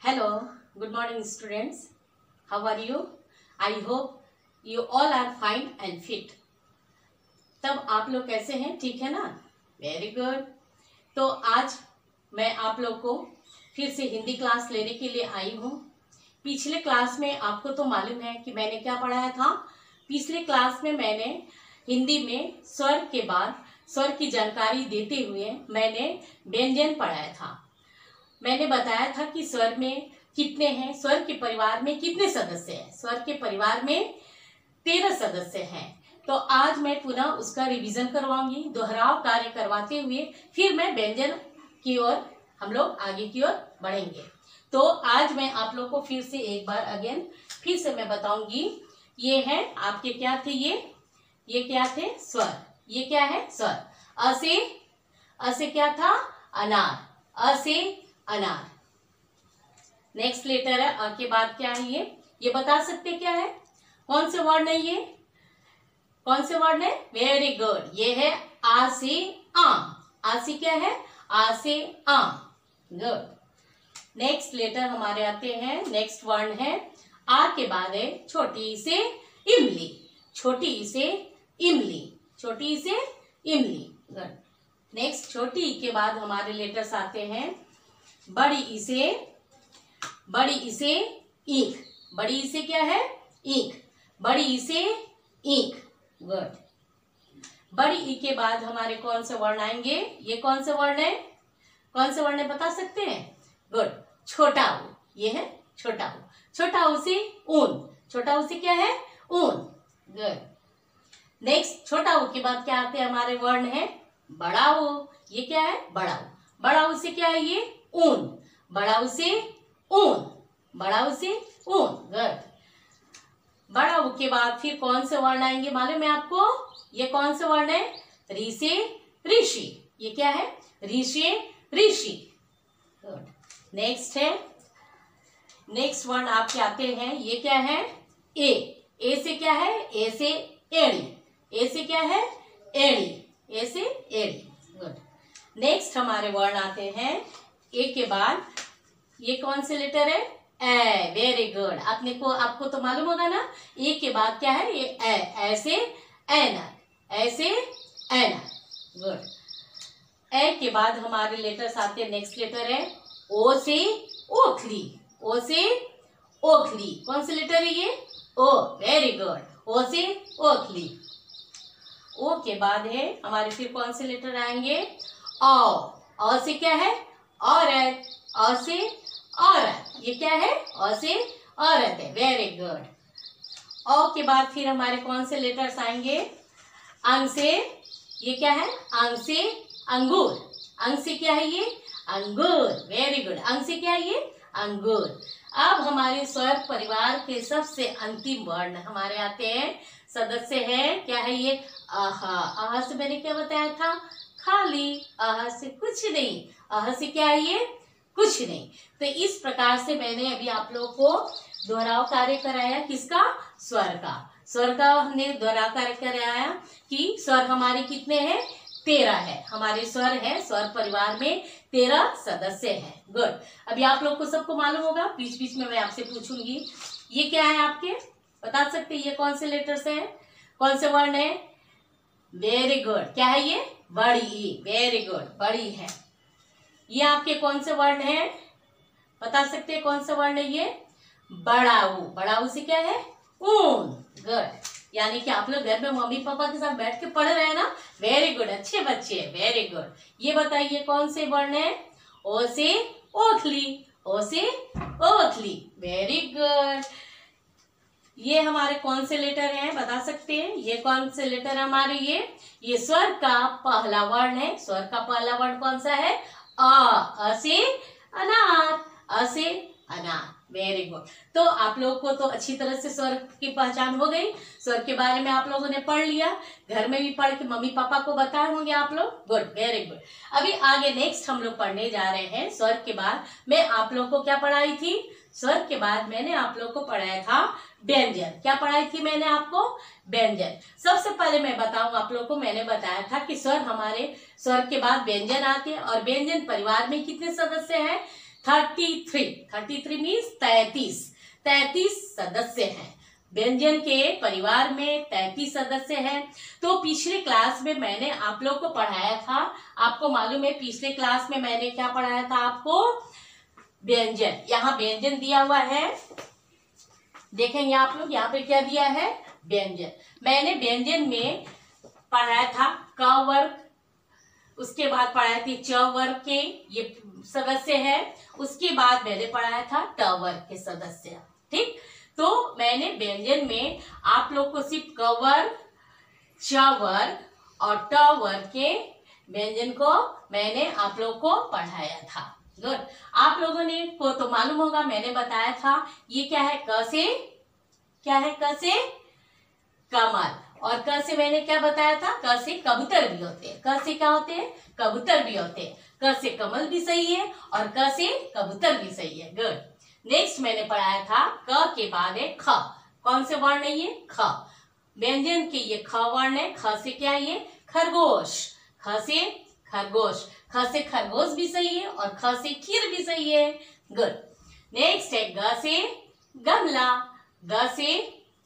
Hello, good morning students. How are you? I hope you all are fine and fit. तब आप लोग कैसे हैं? ठीक है ना? Very good. तो आज मैं आप लोग को फिर से हिंदी क्लास लेने के लिए आई हूँ. पिछले क्लास में आपको तो मालूम है कि मैंने क्या पढ़ाया था. पिछले क्लास में मैंने हिंदी में स्वर के बाद स्वर की जानकारी देते हुए मैंने व्यंजन पढ़ाया था. मैंने बताया था कि स्वर में कितने हैं, स्वर के परिवार में कितने सदस्य हैं. स्वर के परिवार में 13 सदस्य हैं. तो आज मैं पुनः उसका रिवीजन करवाऊंगी, दोहराव कार्य करवाते हुए फिर मैं व्यंजन की ओर हम लोग आगे की ओर बढ़ेंगे. तो आज मैं आप लोग को फिर से एक बार अगेन फिर से मैं बताऊंगी. ये है आपके क्या थे, ये क्या थे? स्वर. ये क्या है? स्वर. अ से क्या था? अनार. अ से अनार. नेक्स्ट लेटर है अ के बाद क्या है? ये बता सकते क्या है? कौन से वर्ड है ये? कौन से वर्ड है? Very good. ये है आ से आम. आ से क्या है? आ से आम. गुड. नेक्स्ट लेटर हमारे आते हैं. नेक्स्ट वर्ड है आ के बाद है छोटी से इमली. छोटी से इमली. छोटी से इमली. गुड. नेक्स्ट छोटी ई के बाद हमारे लेटर्स आते हैं बड़ी ई से ईंख. बड़ी ई से क्या है? ईंख. बड़ी ई से ईंख. गुड. बड़ी ई के बाद हमारे कौन से वर्ण आएंगे? ये कौन से वर्ण है? कौन से वर्ण है बता सकते हैं? गुड. छोटा ऊ. ये है छोटा ऊ. छोटा ऊ से ऊन. छोटा ऊ से क्या है? ऊन. गुड. नेक्स्ट छोटा ऊ के बाद क्या आते हैं हमारे वर्ण है बड़ा ऊ. ये क्या है? बड़ा ऊ. बड़ा ऊ से क्या है? ये ऊन. बड़ा ऊ से ऊन. बड़ा ऊ से ऊन. गुड. बड़ा ऊ के बाद फिर कौन से वर्ण आएंगे मालूम है आपको? ये कौन से वर्ण है? री से ऋषि. ये क्या है? री से ऋषि. गुड. नेक्स्ट है नेक्स्ट वर्ण आपके आते हैं. ये क्या है? ए. ए से क्या है? ए से एड़ी. ए से क्या है? एड़ी. ए से एड़ी. गुड. नेक्स्ट हमारे वर्ण आते हैं ए के बाद. ये कौन से लेटर है? ए. Very good. आपको तो मालूम होगा ना ए के बाद क्या है? ये ए. ऐसे एनर. ऐसे एनर. गुड. ए के बाद हमारे लेटर्स आते हैं. नेक्स्ट लेटर है ओ से ओखली. ओ से ओखली. कौन से लेटर है ये? ओ. Very good. ओ से ओखली. ओ के बाद है हमारे फिर कौन से लेटर आएंगे? औ. औ से क्या है? औरत. औ से औरत. ये क्या है? औ से औरत है. Very good. औ के बाद फिर हमारे कौन से लेटर्स आएंगे? अंग से. ये क्या है? अंग से अंगूर. अंग से क्या है? ये अंगूर. Very good. अंग से क्या है? ये अंगूर. अब हमारे स्वर परिवार के सबसे अंतिम वर्ण हमारे आते हैं. सदस्य है क्या है? ये आहा. आहा से मैंने क्या बताया था? खाली. आहा से कुछ नहीं. आहा से क्या है? ये कुछ नहीं. तो इस प्रकार से मैंने अभी आप लोगों को दोहराव कार्य कराया. किसका? स्वर का. स्वर का हमने दोहराव कार्य कराया कि स्वर हमारे कितने हैं? 13 है. हमारे स्वर है. स्वर परिवार में 13 सदस्य हैं. गुड. अभी आप लोग को सबको मालूम होगा. बीच बीच में मैं आपसे पूछूंगी. ये क्या है आपके? बता सकते ये कौन से लेटर से है? कौन से वर्ण है? Very good. क्या है ये? बड़ी ई. Very good. बड़ी है. ये आपके कौन से वर्ण है? बता सकते हैं कौन सा वर्ण है ये? बड़ा ऊ. बड़ा ऊ से क्या है? ऊन. गुड. यानी कि आप लोग घर में मम्मी पापा के साथ बैठ के पढ़ रहे हैं ना. Very good. अच्छे बच्चे. Very good. ये बताइए कौन से वर्ण है? ओ से ओखली. ओ से ओखली. Very good. ये हमारे कौन से लेटर हैं बता सकते हैं? ये कौन से लेटर है हमारे? ये स्वर का पहला वर्ण है. स्वर का पहला वर्ण कौन सा है? अ. अ से अनार. अ से अनार. Very good. तो आप लोग को तो अच्छी तरह से स्वर की पहचान हो गई. स्वर के बारे में आप लोगों ने पढ़ लिया. घर में भी पढ़ के मम्मी पापा को बताए होंगे आप लोग. गुड. Very good. अभी आगे नेक्स्ट हम लोग पढ़ने जा रहे हैं. स्वर के बाद मैं आप लोग को क्या पढ़ाई थी? स्वर के बाद मैंने आप लोग को पढ़ाया था व्यंजन. क्या पढ़ाई थी मैंने आपको? व्यंजन. सबसे पहले मैं बताऊं आप लोग को. मैंने बताया था कि स्वर हमारे स्वर के बाद व्यंजन आते हैं और व्यंजन परिवार में कितने सदस्य हैं? 33 मीन्स 33 सदस्य हैं। व्यंजन के परिवार में 33 सदस्य हैं। तो पिछले क्लास में मैंने आप लोग को पढ़ाया था, आपको मालूम है पिछले क्लास में मैंने क्या पढ़ाया था आपको, व्यंजन। यहाँ व्यंजन दिया हुआ है, देखेंगे आप लोग यहाँ पे क्या दिया है, व्यंजन। मैंने व्यंजन में पढ़ाया था क वर्ग, उसके बाद पढ़ाया थी च वर्ग के ये सदस्य है, उसके बाद मैंने पढ़ाया था ट वर्ग के सदस्य। ठीक, तो मैंने व्यंजन में आप लोग को सिर्फ क वर्ग, च वर्ग और ट वर्ग के व्यंजन को मैंने आप लोग को पढ़ाया था। गुड, आप लोगों ने को तो मालूम होगा, मैंने बताया था ये क्या है, क से क्या है, क से कमल, और क से मैंने क्या बताया था, क से कबूतर भी होते हैं। क से क्या होते हैं, कबूतर भी होते हैं। क से कमल भी सही है और क से कबूतर भी सही है। गुड, नेक्स्ट मैंने पढ़ाया था क के बाद है ख। कौन से वर्ण है ये, ख। व्यंजन के ये ख वर्ण है। ख से क्या है ये, खरगोश। ख से खरगोश, ख से खरगोश भी सही है और ख से खीर भी सही है। गुड, नेक्स्ट है ग से गमला। ग से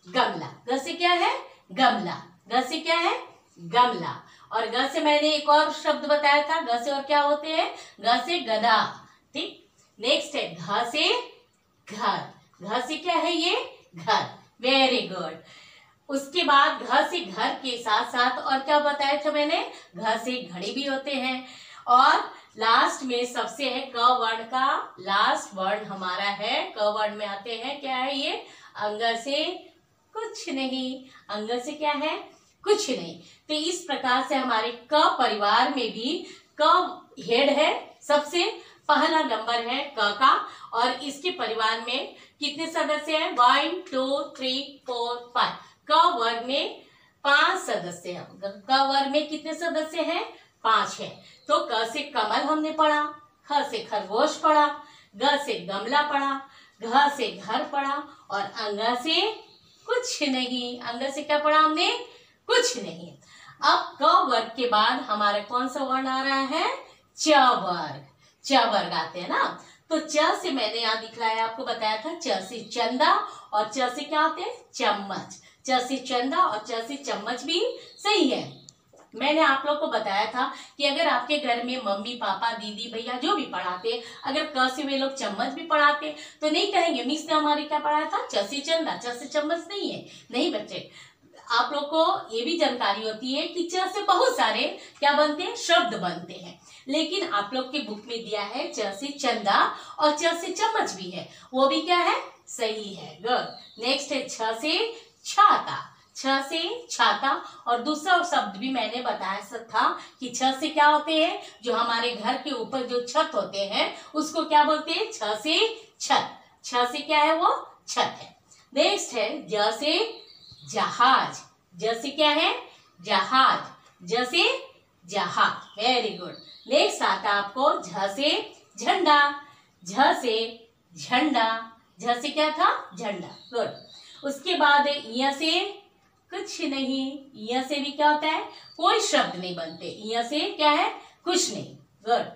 गमला, ग से क्या है, गमला। ग से क्या है, गमला। और ग से मैंने एक और शब्द बताया था, ग से और क्या होते हैं, ग से गधा। ठीक, नेक्स्ट है घ से घर। घ से क्या है ये, घर। Very good. उसके बाद घ से घर के साथ साथ और क्या बताया था मैंने, घ से घड़ी भी होते हैं। और लास्ट में सबसे है क वर्ण का लास्ट वर्ण हमारा है, क वर्ण में आते हैं क्या है ये, अंग से कुछ नहीं। अंग से क्या है, कुछ नहीं। तो इस प्रकार से हमारे क परिवार में भी क हेड है, सबसे पहला नंबर है क का। और इसके परिवार में कितने सदस्य हैं, 1 2 3 4 5। क वर्ग में 5 सदस्य हैं। क वर्ग में कितने सदस्य हैं, 5 है। तो क से कमल हमने पढ़ा, ख से खरगोश पढ़ा, ग से गमला पढ़ा, घ से घर पढ़ा और अंग से कुछ नहीं। अंग से क्या पढ़ा हमने, कुछ नहीं। अब क वर्ग के बाद हमारा कौन सा वर्ण आ रहा है, च वर्ग। च वर्ग आते हैं ना। तो च से मैंने यहाँ दिखलाया, आपको बताया था च से चंदा और च से क्या होते हैं, चम्मच। च से चंदा और च से चम्मच भी सही है। मैंने आप लोग को बताया था कि अगर आपके घर में मम्मी पापा दीदी भैया जो भी पढ़ाते, अगर क से वे लोग चम्मच भी पढ़ाते तो नहीं कहेंगे मिस ने हमारे क्या पढ़ाया था, च से चंदा, च से चम्मच नहीं है। नहीं बच्चे, आप लोग को ये भी जानकारी होती है कि च से बहुत सारे क्या बनते हैं, शब्द बनते हैं। लेकिन आप लोग के बुक में दिया है च से चंदा और च से चम्मच भी है, वो भी क्या है, सही है। गुड, नेक्स्ट है छ से छाता। छ से छाता। और दूसरा शब्द भी मैंने बताया था कि छ से क्या होते हैं, जो हमारे घर के ऊपर जो छत होते हैं उसको क्या बोलते हैं, छ से छत। छ से क्या है, वो छत है। नेक्स्ट है ज से जहाज। ज से क्या है, जहाज। ज से जहाज, वेरी गुड। नेक्स्ट आता आपको झ से झंडा। झ से झंडा, झ से क्या था, झंडा। गुड। उसके बाद य से कुछ नहीं। य से भी क्या होता है, कोई शब्द नहीं बनते। य से क्या है, कुछ नहीं। गुड।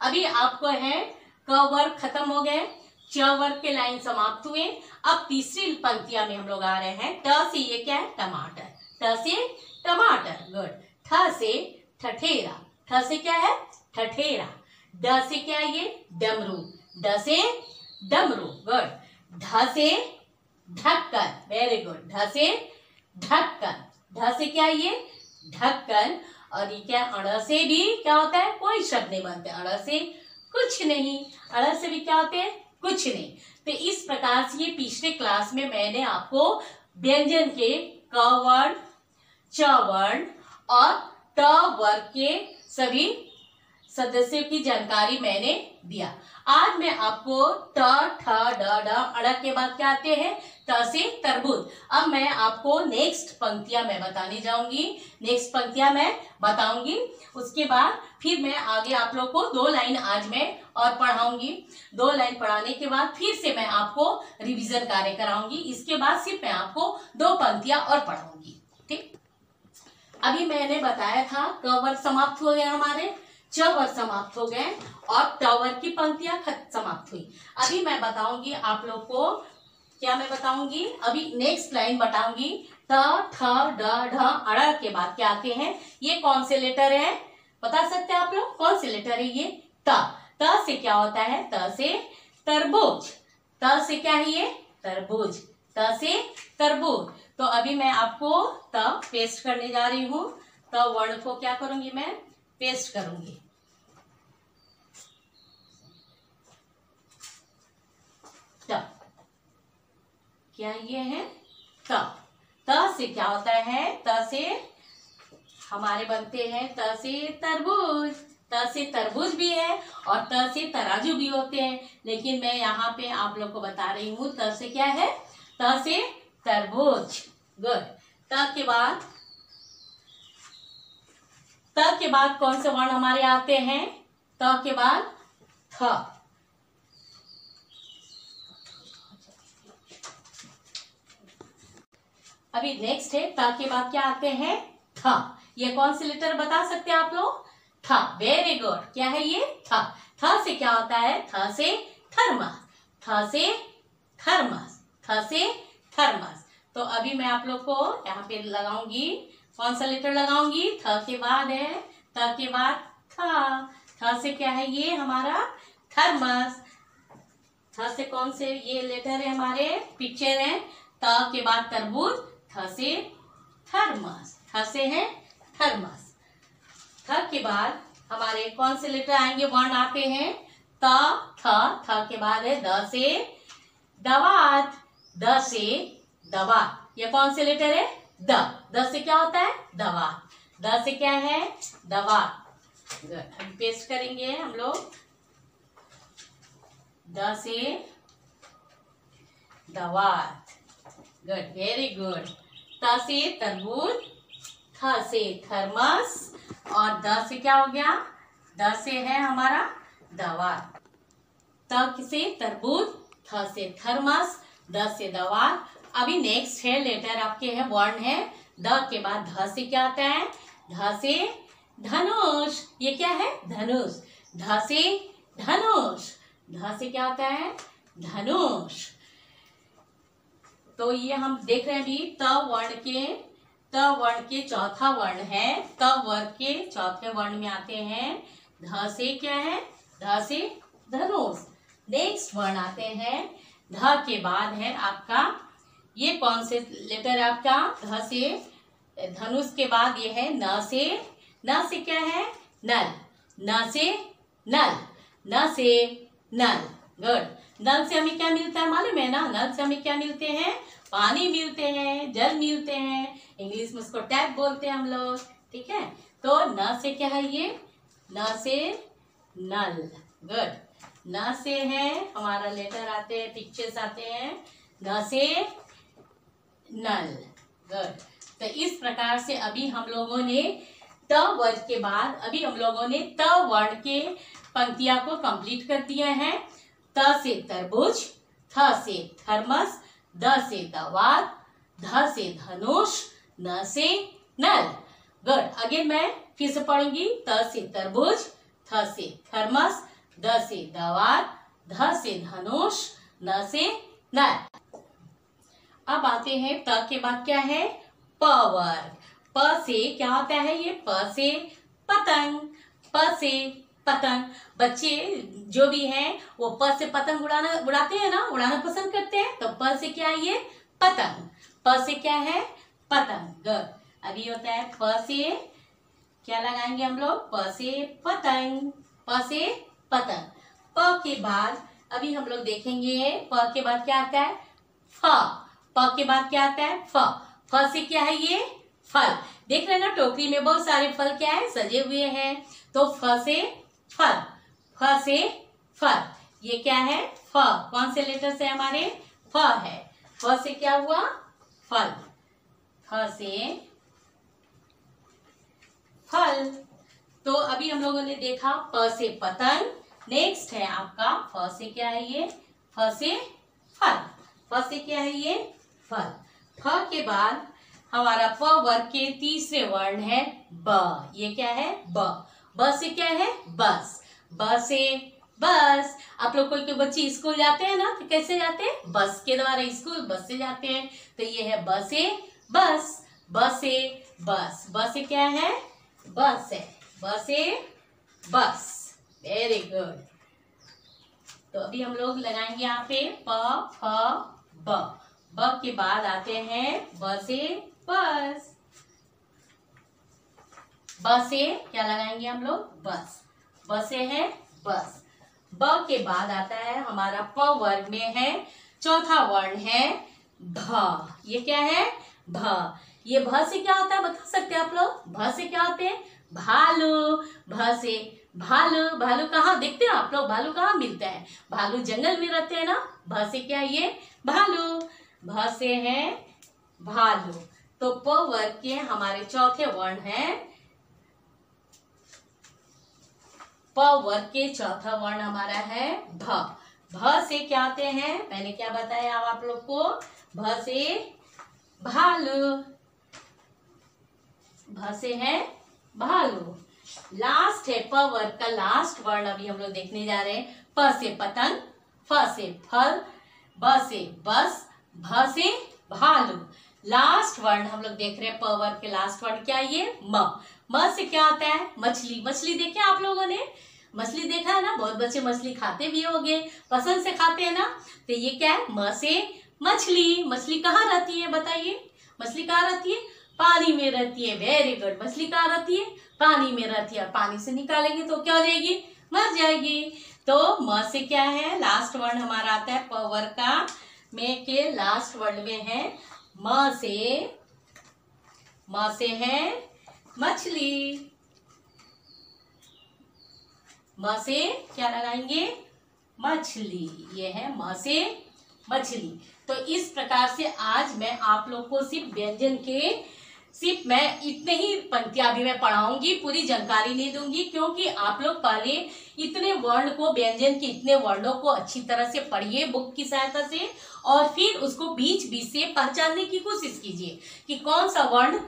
अभी आपको है क वर्ग खत्म हो गए, च वर्ग के लाइन समाप्त हुए। अब तीसरी पंक्तियां में हम लोग आ रहे हैं। ट से ये क्या है, टमाटर। ट से टमाटर। गुड। ठ से ठठेरा। ठ से क्या है, ठठेरा। ड से क्या है ये, डमरू। ड से डमरू। गुड। ढ से ढक्कन। Very good. ढ से ढक्कन। ढ से क्या है ये, ढक्कन। और ये क्या, अड़ से भी क्या होता है, कोई शब्द नहीं बनते। अड़ से कुछ नहीं। अड़ से भी क्या होते हैं, कुछ नहीं। तो इस प्रकार से ये पिछले क्लास में मैंने आपको व्यंजन के क वर्ण, च वर्ण और ट वर्ग के सभी सदस्यों की जानकारी मैंने दिया। आज मैं आपको ट ठ ड ढ अड़ के बाद क्या आते हैं, त से तरबूज। अब मैं आपको नेक्स्ट पंक्तियां मैं बताने जाऊंगी, नेक्स्ट पंक्तियां मैं बताऊंगी। उसके बाद फिर मैं आगे आप लोग को 2 लाइन आज मैं और पढ़ाऊंगी। 2 लाइन पढ़ाने के बाद फिर से मैं आपको रिवीजन कार्य कराऊंगी। इसके बाद सिर्फ मैं आपको 2 पंक्तियां और पढ़ाऊंगी। ठीक, अभी मैंने बताया था क वर्ग समाप्त हो गया हमारे, च वर्ड समाप्त हो गए और ट वर्ड की पंक्तियां समाप्त हुई। अभी मैं बताऊंगी आप लोग को, क्या मैं बताऊंगी, अभी नेक्स्ट लाइन बताऊंगी। त ठ ड ढ अड़ के बाद क्या आते हैं, ये कौन से लेटर है, बता सकते हैं आप लोग कौन से लेटर है ये? त। त से क्या होता है? त से तरबूज। त से क्या है ये? तरबूज। त से तरबूज। तो अभी मैं आपको त पेस्ट करने जा रही हूँ। त वर्ण को क्या करूंगी मैं? पेस्ट करूंगी। त क्या ये है? त। त से क्या होता है? त से हमारे बनते हैं त से तरबूज। त से तरबूज भी है और त से तराजू भी होते हैं, लेकिन मैं यहाँ पे आप लोग को बता रही हूँ त से क्या है? त से तरबूज। गुड। त के बाद कौन से वर्ण हमारे आते हैं? त के बाद थ। अभी नेक्स्ट है त के बाद क्या आते हैं? थ। ये कौन से लेटर बता सकते हैं आप लोग? थ। Very good. क्या है ये? थ। थ से क्या होता है? थ से थर्मस। थ से थर्मस। थ से थर्मस। तो अभी मैं आप लोग को यहाँ पे लगाऊंगी, कौन सा लेटर लगाऊंगी? थ के बाद है, त के बाद थ। थ से क्या है ये हमारा? थर्मस। थ से कौन से ये लेटर है हमारे? पिक्चर है। त के बाद तरबूज, थ से थर्मस। थ से है थर्मस। थ के बाद हमारे कौन से लेटर आएंगे, वर्ण आते हैं? त थ। थ के बाद है द से दवात। द से दवात। ये कौन से लेटर है? द। द से क्या होता है? दवा। द से क्या है? दवा। हम पेस्ट करेंगे हम लोग। द से दवात। Good, very good. त से तरबूज, थ से थर्मस और द से क्या हो गया? द से है हमारा दवा। त से तरबूज, थ से थर्मस, द से दवा। अभी नेक्स्ट है लेटर आपके है, वर्ण है द के बाद ध से क्या आता है? ध से धनुष। ये क्या है? धनुष। ध से धनुष। ध से क्या आता है? धनुष। तो ये हम देख रहे हैं अभी त वर्ण के चौथा वर्ण है। त वर्ग के चौथे वर्ण में आते हैं। ध से क्या है? ध से धनुष। नेक्स्ट वर्ण आते हैं ध के बाद है आपका, ये कौन से लेटर है आपका? ध से धनुष के बाद ये है न से। न से क्या है? नल। न से नल। न से नल। गुड। नल से हमें क्या मिलता है मालूम है ना? नल से हमें क्या मिलते हैं? पानी मिलते हैं, जल मिलते हैं। इंग्लिश में उसको टैप बोलते हैं हम लोग, ठीक है। तो न से क्या है ये? न से नल। गुड। न से है हमारा लेटर आते हैं, पिक्चर्स आते हैं। न से नल। गुड। तो इस प्रकार से अभी हम लोगों ने त वर्ग के बाद अभी हम लोगों ने त वर्ण के पंक्तियां को कंप्लीट कर दिए हैं। त से तरबूज, थ से थर्मस, द से दवात, ध से धनुष, न से नल। गुड। अगेन मैं फिर से पढ़ूंगी। त से तरबूज, थ से थर्मस, द से दवात, ध से धनुष, न से नल। अब आते हैं त के बाद क्या है? प वर्ग। प से क्या होता है? ये प से पतंग। प से पतंग। बच्चे जो भी हैं वो प से पतंग उड़ाते हैं ना, उड़ाना पसंद करते हैं। तो प से क्या है? ये पतंग। प से क्या है? पतंग। अभी होता है प से क्या लगाएंगे हम लोग? प से पतंग। प से पतंग। प के बाद अभी हम लोग देखेंगे प के बाद क्या आता है? फ। प के बाद क्या आता है? फ। फ से क्या है? ये फल। देख रहे हैं ना टोकरी में बहुत सारे फल क्या है? सजे हुए हैं। तो फ से फल। फ से फल। ये क्या है? फ। कौन से लेटर से हमारे? फ है। फ से क्या हुआ? फल। फ से फल। तो अभी हम लोगों ने देखा प से पतंग। नेक्स्ट है आपका फ से क्या है? ये फ से फल। फ से क्या है? ये फल। फ के बाद हमारा फ वर्ग के तीसरे वर्ण है ब। ये क्या है? ब। ब से क्या है बस, ब से बस। आप लोग कोई बच्चे स्कूल जाते हैं ना तो कैसे जाते हैं, बस के द्वारा स्कूल, बस से जाते हैं। तो ये है ब से बस, ब से बस, ब से क्या है बस है, ब से बस। Very good. तो अभी हम लोग लगाएंगे यहाँ पे प फ ब, ब के बाद आते हैं ब से बस, ब से क्या लगाएंगे हम लोग बस, ब से है बस। ब के बाद आता है हमारा प वर्ग में है चौथा वर्ण है भ। ये क्या है भ। ये भ से क्या होता है बता सकते हैं आप लोग, भ से क्या होते हैं भालू, भ से भालू। भालू कहाँ देखते हैं आप लोग, भालू कहाँ मिलता है, भालू जंगल में रहते हैं ना। भ से क्या ये भालू, भ से है भालू। तो प वर्ग के हमारे चौथे वर्ण है, प वर्ग के चौथा वर्ण हमारा है भ। भ से क्या आते हैं, मैंने क्या बताया आप लोग को, भ से भालू, भ से है भालू। लास्ट है प वर्ग का लास्ट वर्ण अभी हम लोग देखने जा रहे हैं। प से पतंग, फ से फल, ब से बस, भ से भालू। लास्ट वर्ण हम लोग देख रहे हैं प वर्ग के लास्ट वर्ण क्या है ये म। म से क्या होता है मछली। मछली देखे आप लोगों ने, मछली देखा है ना, बहुत बच्चे मछली खाते भी होंगे, पसंद से खाते हैं ना। तो ये क्या है म से मछली। मछली कहाँ रहती है बताइए, मछली कहाँ रहती है पानी में रहती है। Very good. मछली कहाँ रहती है पानी में रहती है, और पानी से निकालेंगे तो क्या हो जाएगी मर जाएगी। तो म से क्या है लास्ट वर्ण हमारा आता है प वर्ग का में के लास्ट वर्ण में है म से है मछली, म से क्या लगाएंगे मछली। ये है म से मछली। तो इस प्रकार से आज मैं आप लोग को सिर्फ व्यंजन के सिर्फ मैं इतने ही पंक्तियां भी मैं पढ़ाऊंगी, पूरी जानकारी नहीं दूंगी, क्योंकि आप लोग पहले इतने वर्ण को, व्यंजन के इतने वर्णों को अच्छी तरह से पढ़िए बुक की सहायता से, और फिर उसको बीच बीच से पहचानने की कोशिश कीजिए कि कौन सा वर्ण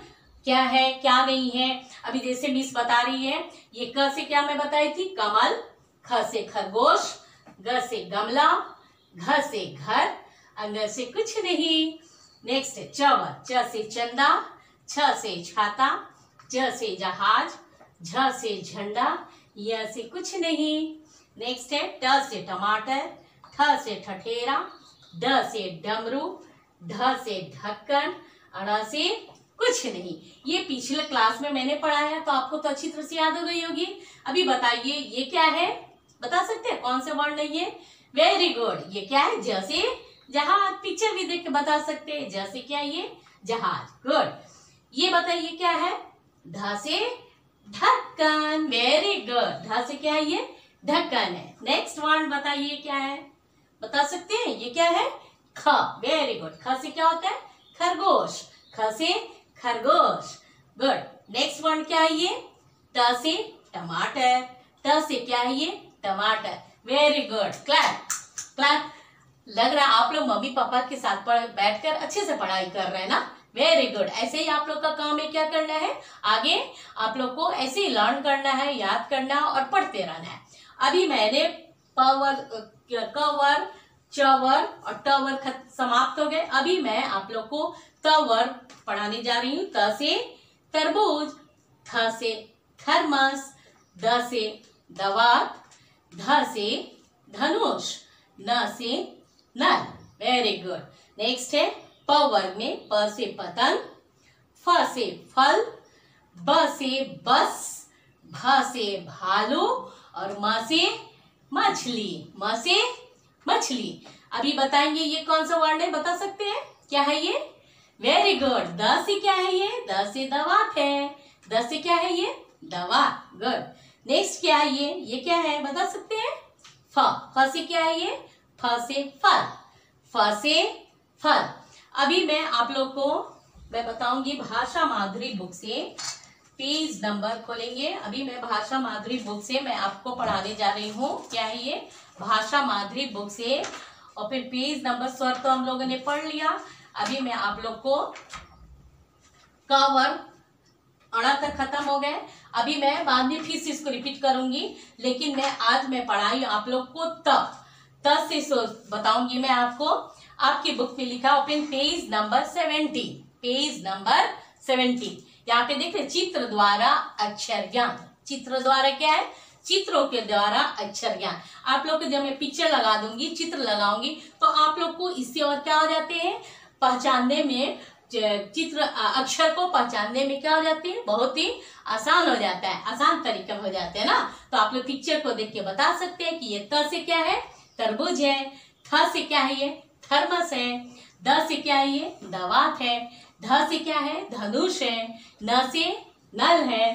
क्या है क्या नहीं है। अभी जैसे मिस बता रही है, ये क से क्या मैं बताई थी कमल, ख से खरगोश, ग से गमला, घ से घर, अंग से कुछ नहीं। नेक्स्ट है चवर, च से चंदा, छ से छाता, ज से जहाज, झ से झंडा, य से कुछ नहीं। नेक्स्ट है ट से टमाटर, ठ से ठठेरा, ड से डमरू, ढ से ढक्कन, अड़ से कुछ नहीं। ये पिछले क्लास में मैंने पढ़ाया तो आपको तो अच्छी तरह से याद हो गई होगी। अभी बताइए ये क्या है, बता सकते हैं कौन सा वर्ण है ये। Very good. ये क्या है ज से जहाज, पिक्चर भी देख के बता सकते हैं। ज से क्या है ये जहाज। गुड। ये बताइए क्या है ढ से ढक्कन। Very good. ढ से क्या है ये ढक्कन है। नेक्स्ट वर्ण बताइए क्या है, बता सकते हैं ये क्या है ख। Very good. ख से क्या होता है खरगोश, ख से खरगोश। गुड। नेक्स्ट वर्ण क्या है ये ट से टमाटर, ट से क्या है ये टमाटर। Very good. Clap clap. लग रहा है आप लोग मम्मी पापा के साथ बैठकर अच्छे से पढ़ाई कर रहे हैं ना। Very good. ऐसे ही आप लोग का काम है क्या करना है, आगे आप लोग को ऐसे ही लर्न करना है, याद करना और पढ़ते रहना है। अभी मैंने पवर, कवर, चवर और टवर समाप्त हो गए। अभी मैं आप लोग को तवर पढ़ाने जा रही हूँ। त से तरबूज, थ से थर्मस, द से दवात, ध से धनुष, न से नल। Very good. नेक्स्ट है प वर्ग में प से पतंग, फ से फल, ब से बस, भ से भालू और म से मछली, म से मछली। अभी बताएंगे ये कौन सा वर्ण है, बता सकते हैं क्या है ये। Very good. द से क्या है ये, द से दवात है, द से क्या है ये दवात। गुड। नेक्स्ट क्या है ये क्या है बता सकते हैं फ से क्या है ये, फ से फल, फ से फल। अभी मैं आप लोग को मैं बताऊंगी भाषा माधुरी बुक से, पेज नंबर खोलेंगे। अभी मैं भाषा माधुरी बुक से मैं आपको पढ़ाने जा रही हूँ। क्या है ये भाषा माधुरी बुक से, और फिर पेज नंबर स्वर तो हम लोगों ने पढ़ लिया। अभी मैं आप लोग को कवर अड़ा तक खत्म हो गए। अभी मैं बाद में फिर से इसको रिपीट करूंगी, लेकिन आज मैं पढ़ाई आप लोग को त से बताऊंगी मैं आपको। आपकी बुक में लिखा open page number 70, page number 70। यहाँ पे देख रहे चित्र द्वारा अक्षर ज्ञान। चित्र द्वारा क्या है? चित्रों के द्वारा अक्षर ज्ञान। आप लोग को जब मैं पिक्चर लगा दूंगी, चित्र लगाऊंगी, तो आप लोग को इससे और क्या हो जाते हैं, पहचानने में, चित्र अक्षर को पहचानने में क्या हो जाती है, बहुत ही आसान हो जाता है, आसान तरीका हो जाता है ना। तो आप लोग पिक्चर को देख के बता सकते हैं कि ये त से क्या है, तरबूज है। थ से क्या है, ये थर्मस है। द से क्या है, ये दवात है। ध से क्या है, धनुष है। न से नल है।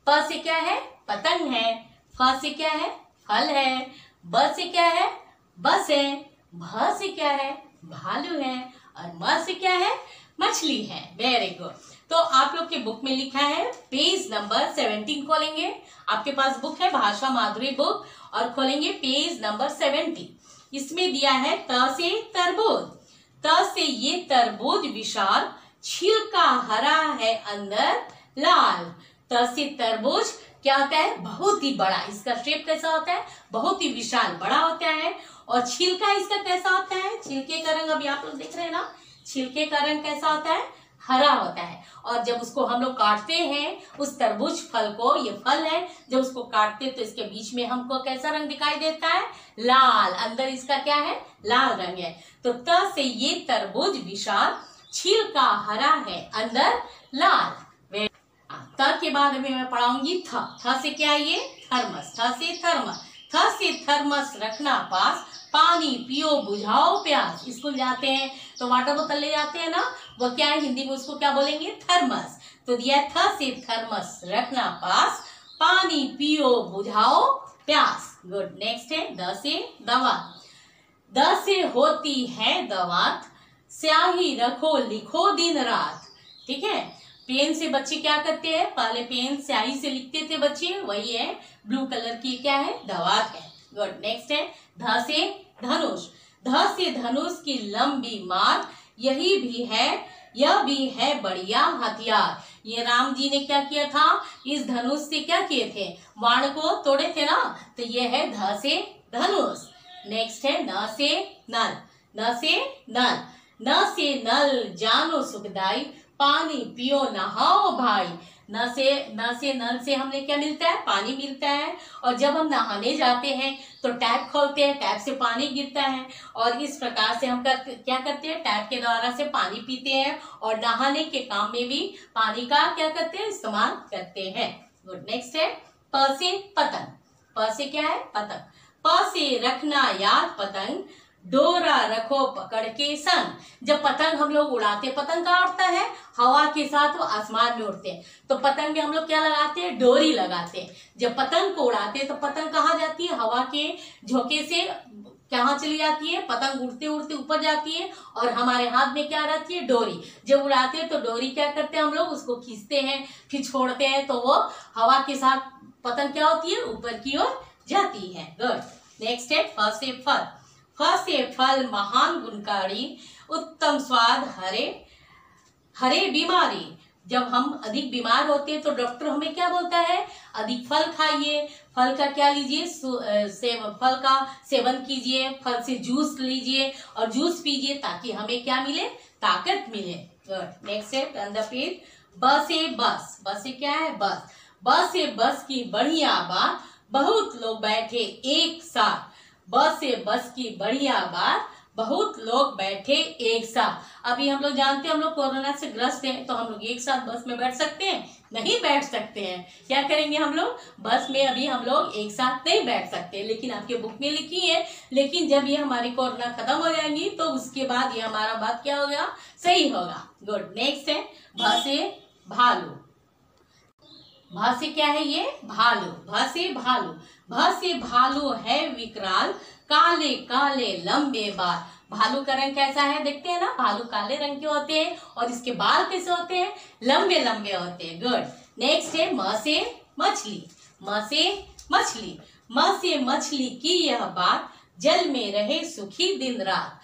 प से क्या है, पतंग है। फ से क्या है, फल है। ब से क्या है, बस है। भ से क्या है, भालू है। और म से क्या है, मछली है। Very good. तो आप लोग के बुक में लिखा है पेज नंबर 17 खोलेंगे। आपके पास बुक है भाषा माधुरी बुक, और खोलेंगे पेज नंबर 70। इसमें दिया है त से तरबूज। त से ये तरबूज विशाल, छिलका हरा है अंदर लाल। त से तरबूज क्या होता है, बहुत ही बड़ा। इसका शेप कैसा होता है, बहुत ही विशाल बड़ा होता है। और छिलका इसका कैसा होता है, छिलके का रंग अभी आप लोग देख रहे हैं ना, छिलके का रंग कैसा होता है, हरा होता है। और जब उसको हम लोग काटते हैं, उस तरबूज फल को, ये फल है, जब उसको काटते हैं तो इसके बीच में हमको कैसा रंग दिखाई देता है, लाल। अंदर इसका क्या है, लाल रंग है। तो त से ये तरबूज विशाल, छिलका हरा है अंदर लाल। त के बाद अभी मैं पढ़ाऊंगी थ से क्या है, ये थर्मस। थ से थर्मस। थ से थर्मस रखना पास, पानी पियो बुझाओ प्यास। स्कूल जाते हैं तो वाटर बोतल ले जाते हैं ना, वो क्या है, हिंदी में उसको क्या बोलेंगे, थर्मस। तो दिया थ से थर्मस रखना पास, पानी पियो बुझाओ प्यास। गुड। नेक्स्ट है द से दवात। द से होती है दवात, स्याही रखो लिखो दिन रात। ठीक है, पेन से बच्चे क्या करते हैं, पहले पेन स्याही से लिखते थे बच्चे, वही है ब्लू कलर की क्या है, दवात है। गुड। नेक्स्ट है ध से धनुष। ध से धनुष की लंबी मार, यही भी है, यह भी है बढ़िया हथियार। ये राम जी ने क्या किया था, इस धनुष से क्या किए थे, बाण को तोड़े थे ना। तो ये है ध से धनुष। नेक्स्ट है न से नल। न से नल। न से नल जानो सुखदाई, पानी पियो नहाओ भाई। न से नल से हमें क्या मिलता है, पानी मिलता है। और जब हम नहाने जाते हैं तो टैप खोलते हैं, टैप से पानी गिरता है। और इस प्रकार से हम क्या करते हैं, टैप के द्वारा से पानी पीते हैं, और नहाने के काम में भी पानी का क्या करते हैं, इस्तेमाल करते हैं। गुड। नेक्स्ट है प से पतंग। प से क्या है, पतंग। प से रखना याद पतंग, डोरा रखो पकड़ के संग। जब पतंग हम लोग उड़ाते, पतंग कहाँ उड़ता है, हवा के साथ वो आसमान में उड़ते हैं। तो पतंग में हम लोग क्या लगाते हैं, डोरी लगाते हैं। जब पतंग को उड़ाते हैं तो पतंग कहाँ जाती है, हवा के झोंके से कहाँ चली जाती है, पतंग उड़ते उड़ते ऊपर जाती है, और हमारे हाथ में क्या रहती है, डोरी। जब उड़ाते हैं तो डोरी क्या करते हैं, हम लोग उसको खींचते हैं, फिर छोड़ते हैं, तो वो हवा के साथ पतंग क्या होती है, ऊपर की ओर जाती है। गुड। नेक्स्ट है फ से फल। फ से फल महान गुणकारी, उत्तम स्वाद हरे हरे बीमारी। जब हम अधिक बीमार होते हैं तो डॉक्टर हमें क्या बोलता है, अधिक फल खाइए, फल का क्या लीजिए, फल का सेवन कीजिए, फल से जूस लीजिए और जूस पीजिए, ताकि हमें क्या मिले, ताकत मिले। नेक्स्ट है टर्न द पेज। ब से बस। ब से क्या है, बस। ब से बस की बढ़िया बात, बहुत लोग बैठे एक साथ। ब से बस की बढ़िया बात, बहुत लोग बैठे एक साथ। अभी हम लोग जानते हैं हम लोग कोरोना से ग्रस्त हैं, तो हम लोग एक साथ बस में बैठ सकते हैं, नहीं बैठ सकते हैं। क्या करेंगे हम लोग, बस में अभी हम लोग एक साथ नहीं बैठ सकते, लेकिन आपके बुक में लिखी है। लेकिन जब ये हमारी कोरोना खत्म हो जाएंगी तो उसके बाद ये हमारा बात क्या होगा, सही होगा। गुड। नेक्स्ट है भ से भालू। भ से क्या है, ये भालू। भ से भालू। भ से भालू है विकराल, काले काले लंबे बाल। भालू का रंग कैसा है, देखते हैं ना, भालू काले रंग के होते हैं, और इसके बाल कैसे होते हैं, लंबे लंबे होते हैं। गुड। नेक्स्ट है म से मछली। म से मछली। म से मछली की यह बात, जल में रहे सुखी दिन रात।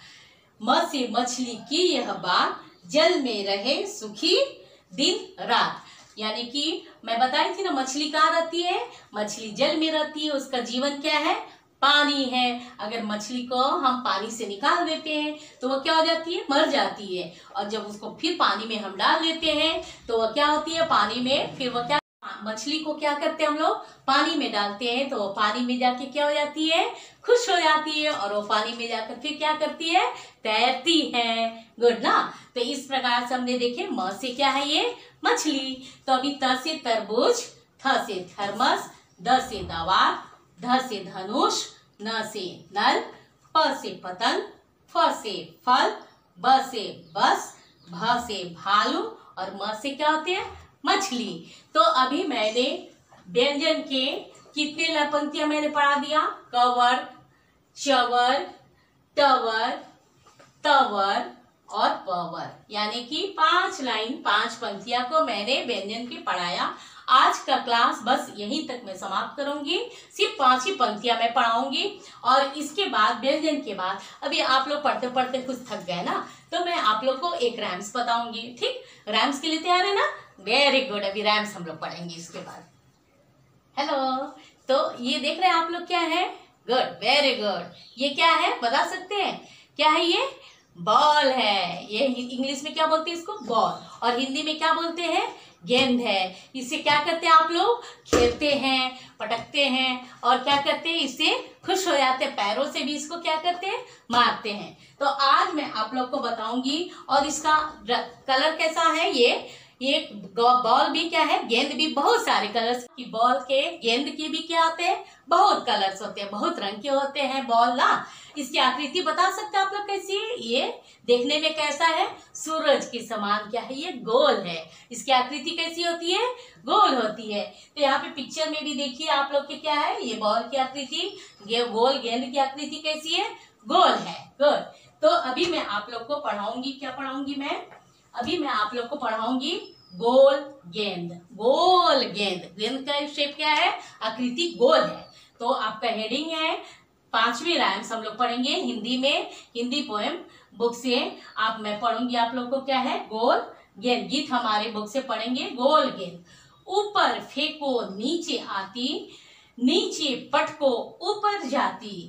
म से मछली की यह बात, जल में रहे सुखी दिन रात। यानी कि मैं बताई थी ना, मछली कहाँ रहती है, मछली जल में रहती है, उसका जीवन क्या है, पानी है। अगर मछली को हम पानी से निकाल देते हैं तो वो क्या हो जाती है, मर जाती है। और जब उसको फिर पानी में हम डाल देते हैं तो वो क्या होती है, पानी में फिर वो क्या, मछली को क्या करते हैं हम लोग, पानी में डालते हैं तो वो पानी में जाके क्या हो जाती है, खुश हो जाती है। और वो पानी में जाकर फिर क्या करती है, तैरती है। गुड ना। तो इस प्रकार से हमने देखे म से क्या है, ये मछली। तो अभी त से तरबूज, थ से थर्मस, द से दवा, ध से धनुष, न से नल, प से पतंग, फ से फल, ब से बस, भ से भालू और म से क्या होते हैं, मछली। तो अभी मैंने व्यंजन के कितने पंक्तियां मैंने पढ़ा दिया, कवर, चवर, टवर, तवर और पवर, यानी कि 5 लाइन 5 पंक्तियां को मैंने व्यंजन के पढ़ाया। आज का क्लास बस यहीं तक मैं समाप्त करूंगी, सिर्फ 5 ही पंक्तियां मैं पढ़ाऊंगी। और इसके बाद व्यंजन के बाद अभी आप लोग पढ़ते पढ़ते कुछ थक गए ना, तो मैं आप लोग को एक रैम्स बताऊंगी। ठीक, रैम्स के लिए तैयार है ना, वेरी गुड। अभी रैम्स हम लोग पढ़ेंगे इसके बाद। हेलो, तो ये देख रहे हैं आप लोग क्या है, गुड, वेरी गुड। ये क्या है बता सकते हैं, क्या है ये, बॉल है। ये इंग्लिश में क्या बोलते हैं इसको, बॉल, और हिंदी में क्या बोलते हैं, गेंद है। इससे क्या करते हैं आप लोग, खेलते हैं, पटकते हैं और क्या करते हैं, इससे खुश हो जाते हैं, पैरों से भी इसको क्या करते हैं, मारते हैं। तो आज मैं आप लोग को बताऊंगी। और इसका कलर कैसा है, ये बॉल भी क्या है, गेंद भी बहुत सारे कलर्स की, बॉल के गेंद के भी क्या होते हैं, बहुत कलर्स होते हैं, बहुत रंग के होते हैं बॉल ना। इसकी आकृति बता सकते हैं आप लोग कैसी है, ये देखने में कैसा है, सूरज के समान क्या है, ये गोल है। इसकी आकृति कैसी होती है, गोल होती है। तो यहाँ पे पिक्चर में भी देखिए आप लोग के क्या है, ये बॉल की आकृति, ये गोल गेंद की आकृति कैसी है, गोल है। गुड। तो अभी मैं आप लोग को पढ़ाऊंगी, क्या पढ़ाऊंगी मैं, अभी मैं आप लोग को पढ़ाऊंगी गोल गेंद। गोल गेंद, गेंद का शेप क्या है, आकृति गोल है। तो आपका हेडिंग है 5वीं राइम्स हम लोग पढ़ेंगे हिंदी में, हिंदी पोएम बुक से मैं पढ़ूंगी आप लोग को क्या है, गोल गेंद। गीत हमारे बुक से पढ़ेंगे, गोल गेंद। ऊपर फेंको नीचे आती, नीचे पटको ऊपर जाती,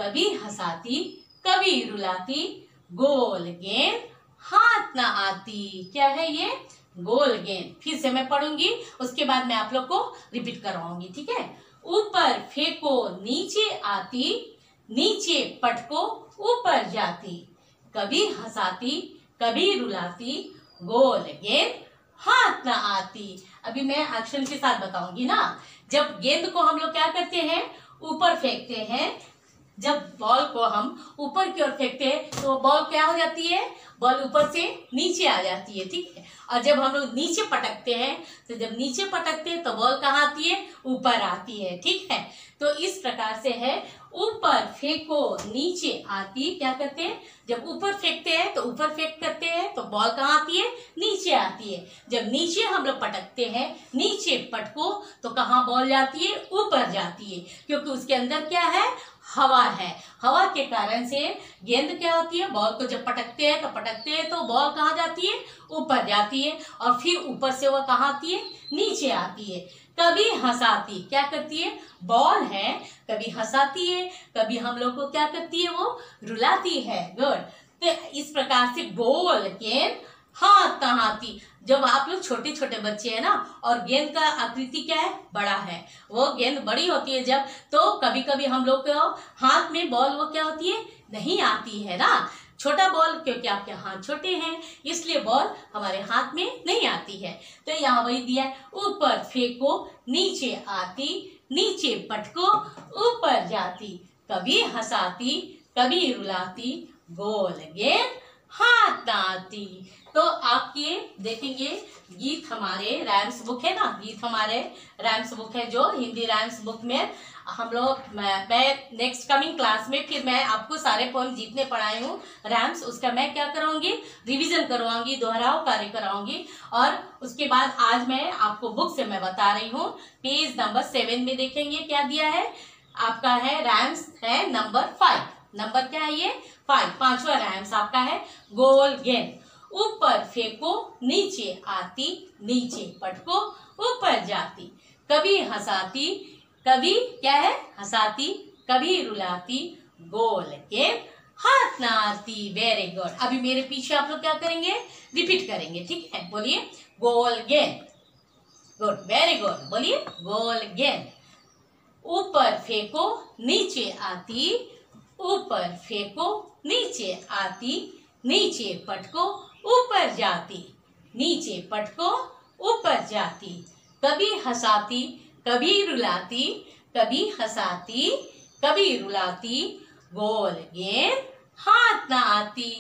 कभी हंसाती कभी रुलाती, गोल गेंद हाथ ना आती। क्या है ये, गोल गेंद। फिर से मैं पढ़ूंगी, उसके बाद मैं आप लोग को रिपीट करवाऊंगी, ठीक है। ऊपर फेंको नीचे आती, नीचे पटको ऊपर जाती, कभी हंसाती कभी रुलाती, गोल गेंद हाथ ना आती। अभी मैं एक्शन के साथ बताऊंगी ना। जब गेंद को हम लोग क्या करते हैं, ऊपर फेंकते हैं, जब बॉल को हम ऊपर की ओर फेंकते हैं तो बॉल क्या हो जाती है, बॉल ऊपर से नीचे आ जाती है, ठीक है। और जब हम लोग नीचे पटकते हैं तो जब नीचे पटकते हैं तो बॉल कहाँ आती है, ऊपर आती है, ठीक है। तो इस प्रकार से है, ऊपर फेंको नीचे आती, क्या करते हैं, जब ऊपर फेंकते हैं तो ऊपर फेंक करते हैं तो बॉल कहाँ आती है, नीचे आती है। जब नीचे हम लोग पटकते हैं, नीचे पटको, तो कहाँ बॉल जाती है, ऊपर जाती है, क्योंकि उसके अंदर क्या है, हवा है। हवा के कारण से गेंद क्या होती है, बॉल को जब पटकते हैं तो बॉल कहाँ जाती है, ऊपर जाती है, और फिर ऊपर से वह कहाँ आती है, नीचे आती है। कभी हंसाती, क्या करती है, बॉल है, कभी हंसाती है, कभी हम लोग को क्या करती है, वो रुलाती है। गुड। तो इस प्रकार से गोल गेंद हाथ नहाती। जब आप लोग छोटे छोटे बच्चे हैं ना, और गेंद का आकृति क्या है, बड़ा है, वो गेंद बड़ी होती है जब, तो कभी कभी हम लोग को हाथ में बॉल वो क्या होती है, नहीं आती है ना, छोटा बॉल, क्योंकि आपके हाथ छोटे हैं इसलिए बॉल हमारे हाथ में नहीं आती है। तो यहाँ वही दिया है, ऊपर फेंको नीचे आती, नीचे पटको ऊपर जाती, कभी हंसाती कभी रुलाती, गोल गेंद हाथ ना आती। तो आप ये देखेंगे, गीत हमारे रैम्स बुक है ना, गीत हमारे रैम्स बुक है, जो हिंदी रैम्स बुक में हम लोग, मैं नेक्स्ट कमिंग क्लास में फिर मैं आपको सारे पोएम जितने पढ़ाए हूँ रैम्स, उसका मैं क्या कराऊंगी, रिवीजन करवाऊंगी, दोहराव कार्य कराऊंगी। और उसके बाद आज मैं आपको बुक से मैं बता रही हूँ, पेज नंबर 7 में देखेंगे क्या दिया है आपका, है रैम्स है नंबर 5। नंबर क्या है ये, 5, 5वां रैम्स आपका है गोल गेंद। ऊपर फेंको नीचे आती, नीचे पटको ऊपर जाती। कभी हंसाती, कभी क्या है हंसाती, कभी रुलाती, गोल गेंद हाथ ना आती। Very good. अभी मेरे पीछे आप लोग क्या करेंगे, रिपीट करेंगे, ठीक है। बोलिए गोल गेंद। Good, very good. बोलिए गोल गेंद। ऊपर फेंको नीचे आती, ऊपर फेंको नीचे आती, नीचे पटको ऊपर जाती, नीचे पटको ऊपर जाती। कभी हंसाती, कभी रुलाती, कभी हंसाती, कभी रुलाती, गोल गेंद हाथ ना आती,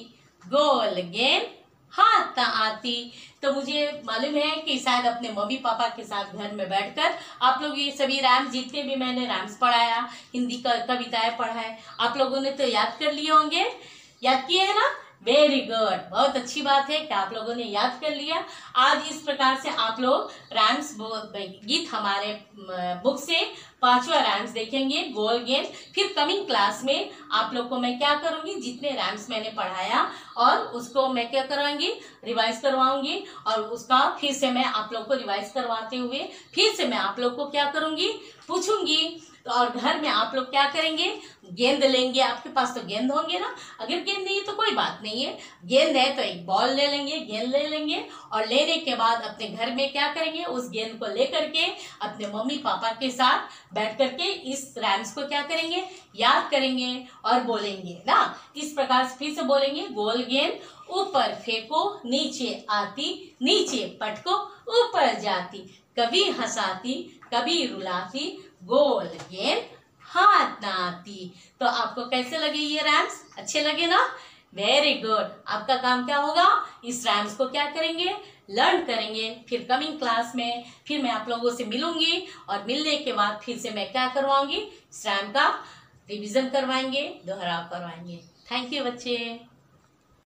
गोल गेंद हाथ ना आती। तो मुझे मालूम है कि शायद अपने मम्मी पापा के साथ घर में बैठकर आप लोग ये सभी रैम्स, जितने भी मैंने रैम्स पढ़ाया, हिंदी का कविताएं पढ़ाए, आप लोगों ने तो याद कर लिए होंगे। याद किए हैं ना? Very good. बहुत अच्छी बात है कि आप लोगों ने याद कर लिया। आज इस प्रकार से आप लोग रैम्स गीत हमारे बुक से 5वां रैम्स देखेंगे, गोल गेंद। फिर कमिंग क्लास में आप लोग को मैं क्या करूंगी, जितने रैम्स मैंने पढ़ाया और उसको मैं क्या करवाऊंगी, रिवाइज करवाऊंगी। और उसका फिर से मैं आप लोग को रिवाइज करवाते हुए फिर से मैं आप लोग को क्या करूंगी, पूछूंगी। तो और घर में आप लोग क्या करेंगे, गेंद लेंगे। आपके पास तो गेंद होंगे ना। अगर गेंद नहीं है तो कोई बात नहीं है, गेंद है तो एक बॉल ले लेंगे, गेंद ले लेंगे। और लेने के बाद अपने घर में क्या करेंगे, उस गेंद को लेकर के अपने मम्मी पापा के साथ बैठ करके इस रैम्स को क्या करेंगे, याद करेंगे और बोलेंगे ना। इस प्रकार से फिर से बोलेंगे, गोल गेंद ऊपर फेंको नीचे आती, नीचे पटको ऊपर जाती, कभी हंसाती, कभी रुलाती, गोल गेंद हाथ ना आती। तो आपको कैसे लगे ये रैम्स? अच्छे लगे ना? Very good. आपका काम क्या होगा, इस रैम्स को क्या करेंगे, लर्न करेंगे। फिर कमिंग क्लास में फिर मैं आप लोगों से मिलूंगी और मिलने के बाद फिर से मैं क्या करवाऊंगी, इस रैम का रिवीजन करवाएंगे, दोहराव करवाएंगे। थैंक यू बच्चे।